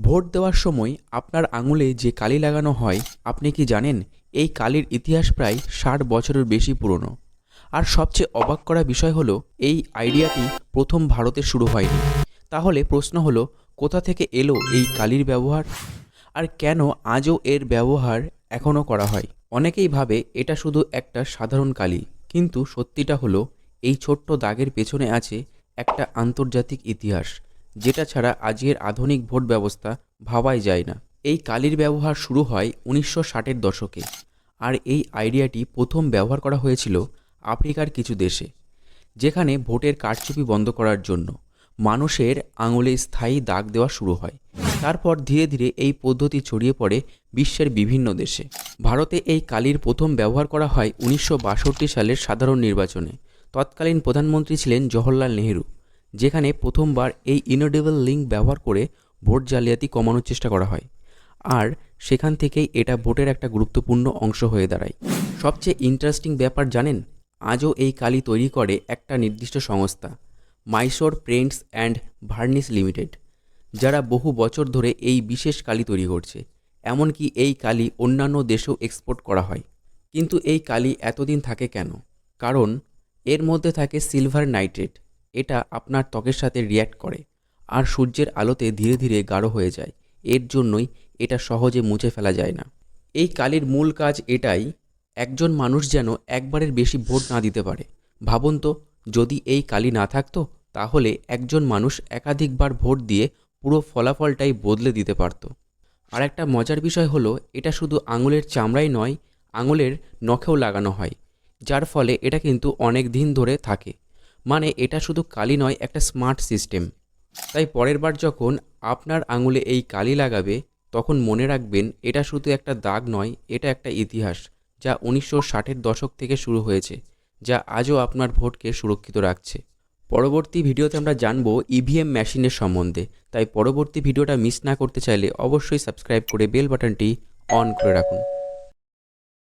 Vote দেওয়ার সময় আপনার আঙুলে যে কালি লাগানো হয়, আপনি কি জানেন এই কালির ইতিহাস প্রায় ৬০ বছরের বেশি পুরনো। আর সবচেয়ে অবাক করা বিষয় হলো এই আইডিয়াটি প্রথম ভারতে শুরু হয়নি। তাহলে প্রশ্ন হলো, কোথা থেকে এলো এই কালির ব্যবহার, আর কেন আজও এর ব্যবহার এখনও করা হয়? অনেকেই ভাবে এটা শুধু একটা সাধারণ কালি, কিন্তু সত্যিটা হলো এই ছোট্ট দাগের পেছনে আছে একটা আন্তর্জাতিক ইতিহাস, যেটা ছাড়া আজকের আধুনিক ভোট ব্যবস্থা ভাবাই যায় না। এই কালির ব্যবহার শুরু হয় ১৯৬০-এর দশকে, আর এই আইডিয়াটি প্রথম ব্যবহার করা হয়েছিল আফ্রিকার কিছু দেশে, যেখানে ভোটের কারচুপি বন্ধ করার জন্য মানুষের আঙুলে স্থায়ী দাগ দেওয়া শুরু হয়। তারপর ধীরে ধীরে এই পদ্ধতি ছড়িয়ে পড়ে বিশ্বের বিভিন্ন দেশে। ভারতে এই কালির প্রথম ব্যবহার করা হয় ১৯৬২ সালের সাধারণ নির্বাচনে। তৎকালীন প্রধানমন্ত্রী ছিলেন জওহরলাল নেহেরু, যেখানে প্রথমবার এই ইনঅডিবল লিঙ্ক ব্যবহার করে ভোট জালিয়াতি কমানোর চেষ্টা করা হয়। আর সেখান থেকেই এটা ভোটের একটা গুরুত্বপূর্ণ অংশ হয়ে দাঁড়ায়। সবচেয়ে ইন্টারেস্টিং ব্যাপার জানেন, আজও এই কালি তৈরি করে একটা নির্দিষ্ট সংস্থা, Mysore Paints and varnish limited, যারা বহু বছর ধরে এই বিশেষ কালি তৈরি করছে। এমনকি এই কালি অন্যান্য দেশেও এক্সপোর্ট করা হয়। কিন্তু এই কালি এতদিন থাকে কেন? কারণ এর মধ্যে থাকে সিলভার নাইট্রেট। এটা আপনার ত্বকের সাথে রিয়্যাক্ট করে আর সূর্যের আলোতে ধীরে ধীরে গাঢ় হয়ে যায়। এর জন্যই এটা সহজে মুছে ফেলা যায় না। এই কালির মূল কাজ এটাই, একজন মানুষ যেন একবারের বেশি ভোট না দিতে পারে। ভাবুন তো, যদি এই কালি না থাকতো, তাহলে একজন মানুষ একাধিকবার ভোট দিয়ে পুরো ফলাফলটাই বদলে দিতে পারত। আর একটা মজার বিষয় হলো, এটা শুধু আঙুলের চামড়াই নয়, আঙুলের নখেও লাগানো হয়, যার ফলে এটা কিন্তু অনেক দিন ধরে থাকে। মানে এটা শুধু কালি নয়, একটা স্মার্ট সিস্টেম। তাই পরের বার যখন আপনার আঙুলে এই কালি লাগাবে, তখন মনে রাখবেন এটা শুধু একটা দাগ নয়, এটা একটা ইতিহাস, যা ১৯৬০-এর দশক থেকে শুরু হয়েছে, যা আজও আপনার ভোটকে সুরক্ষিত রাখছে। পরবর্তী ভিডিওতে আমরা জানবো ইভিএম মেশিনের সম্বন্ধে। তাই পরবর্তী ভিডিওটা মিস না করতে চাইলে অবশ্যই সাবস্ক্রাইব করে বেল বাটনটি অন করে রাখুন।